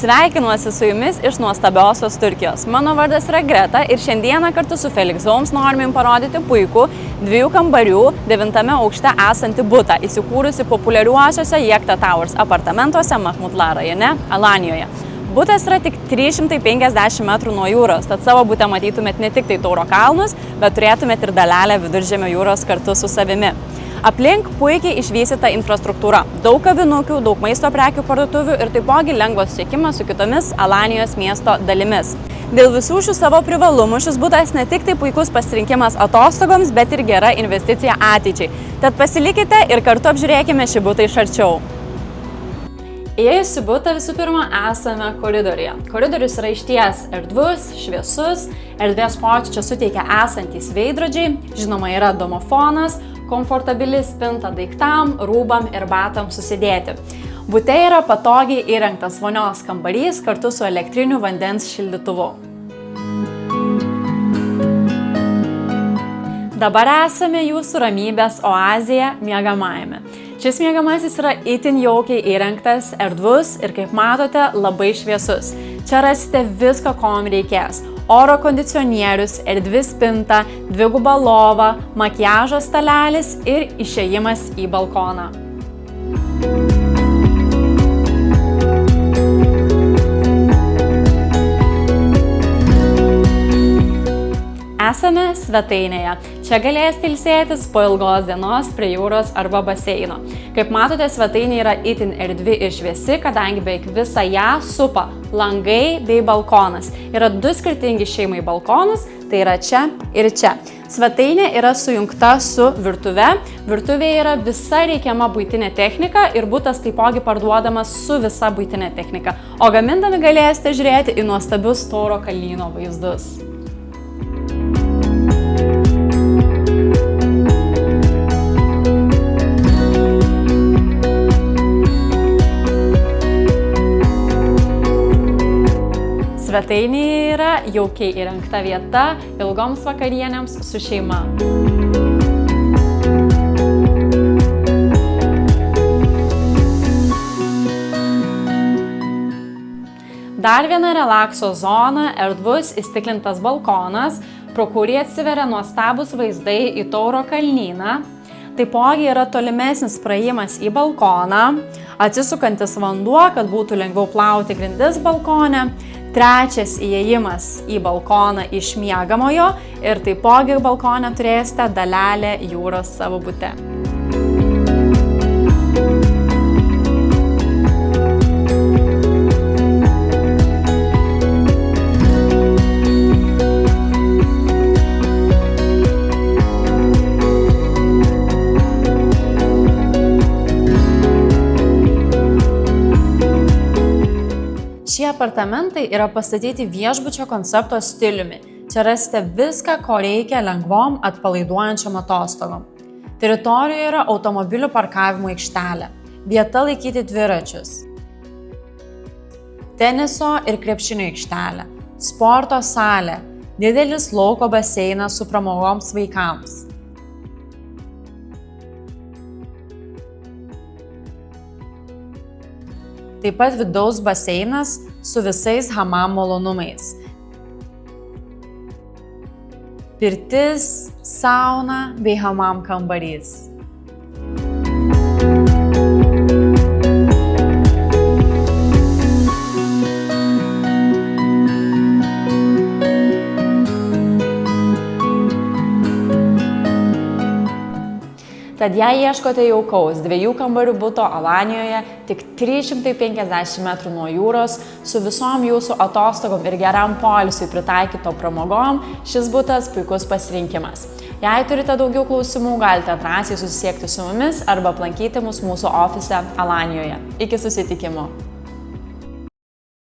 Sveikinuosi su jumis iš nuostabiosios Turkijos. Mano vardas yra Greta ir šiandieną kartu su Felix Homes norime jums parodyti puikų 2 kambarių 9 aukšte esantį butą, įsikūrusi populiariuosiuose Yekta Towers apartamentuose Mahmudla rajone, Alanijoje. Butas yra tik 350 metrų nuo jūros, tad savo bute matytumėt ne tik tai Tauro kalnus, bet turėtumėt ir dalelę Viduržemio jūros kartu su savimi. Aplink puikiai išvystyta infrastruktūra, daug kavinukių, daug maisto prekių parduotuvių ir taipogi lengvas susiekimas su kitomis Alanijos miesto dalimis. Dėl visų šių savo privalumų šis butas ne tik tai puikus pasirinkimas atostogoms, bet ir gera investicija ateičiai. Tad pasilikite ir kartu apžiūrėkime šį butą iš arčiau. Įėjus į butą visų pirma esame koridoriuje. Koridorius yra išties erdvus, šviesus, erdvės pojūčių čia suteikia esantys veidrodžiai, žinoma yra domofonas, komfortabili spinta daiktam, rūbam ir batam susidėti. Bute yra patogiai įrengtas vonios kambarys kartu su elektriniu vandens šildytuvu. Dabar esame jūsų ramybės oazėje miegamajame. Šis miegamasis yra itin jaukiai įrengtas, erdvus ir, kaip matote, labai šviesus. Čia rasite viską, ko jums reikės. Oro kondicionierius, erdvi spinta, dviguba lova, makiažo stalelis ir išėjimas į balkoną. Esame svetainėje. Čia galėsite ilsėtis po ilgos dienos prie jūros arba baseino. Kaip matote, svetainė yra itin erdvi ir šviesi, kadangi beveik visą ją supa langai bei balkonas. Yra 2 skirtingi šeimai balkonus, tai yra čia ir čia. Svetainė yra sujungta su virtuve. Virtuvėje yra visa reikiama buitinė technika ir butas taipogi parduodamas su visa buitinė technika. O gamindami galėsite žiūrėti į nuostabius Tauro kalnyno vaizdus. Svetainė yra jaukiai įrengta vieta ilgoms vakarienėms su šeima. Dar viena relakso zona, erdvus įstiklintas balkonas, pro kurį atsiveria nuostabūs vaizdai į Tauro kalnyną. Taipogi yra tolimesnis praėjimas į balkoną, atsisukantis vanduo, kad būtų lengviau plauti grindis balkone. Trečias įėjimas į balkoną iš miegamojo ir taipogi balkone turėsite dalelę jūros savo bute. Šie apartamentai yra pastatyti viešbučio koncepto stiliumi. Čia rasite viską, ko reikia lengvom atpalaiduojančiam atostogom. Teritorijoje yra automobilių parkavimo aikštelė, vieta laikyti dviračius, teniso ir krepšinio aikštelė, sporto salė, didelis lauko baseinas su pramogoms vaikams. Taip pat vidaus baseinas su visais hamam malonumais. Pirtis, sauna bei hamam kambarys. Tad jei ieškote jaukaus 2 kambarių buto Alanijoje, tik 350 metrų nuo jūros, su visom jūsų atostogom ir geram poilsiui pritaikyto pramogom, šis butas puikus pasirinkimas. Jei turite daugiau klausimų, galite drąsiai susisiekti su mumis arba aplankyti mus mūsų ofise Alanijoje. Iki susitikimo!